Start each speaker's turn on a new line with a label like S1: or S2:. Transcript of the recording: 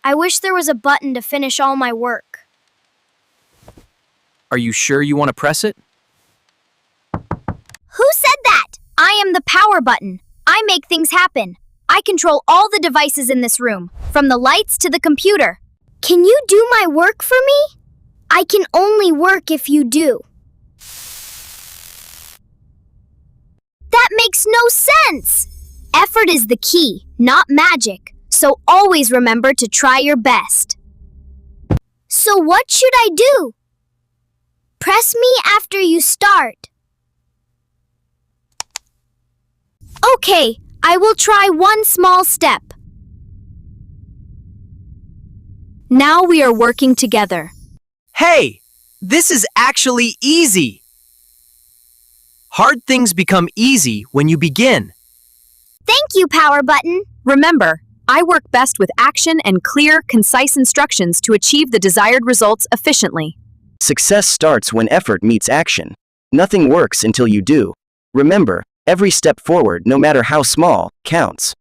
S1: I wish there was a button to finish all my work.
S2: Are you sure you want to press it?
S1: Who said that? I am the power button. I make things happen. I control all the devices in this room, from the lights to the computer. Can you do my work for me? I can only work if you do. That makes no sense! Effort is the key, not magic, so always remember to try your best. So what should I do? Press me after you start. Okay, I will try one small step. Now we are working together.
S2: Hey, this is actually easy. Hard things become easy when you begin.
S1: Thank you, power button.
S3: Remember, I work best with action and clear, concise instructions to achieve the desired results efficiently.
S4: Success starts when effort meets action. Nothing works until you do. Remember, every step forward, no matter how small, counts.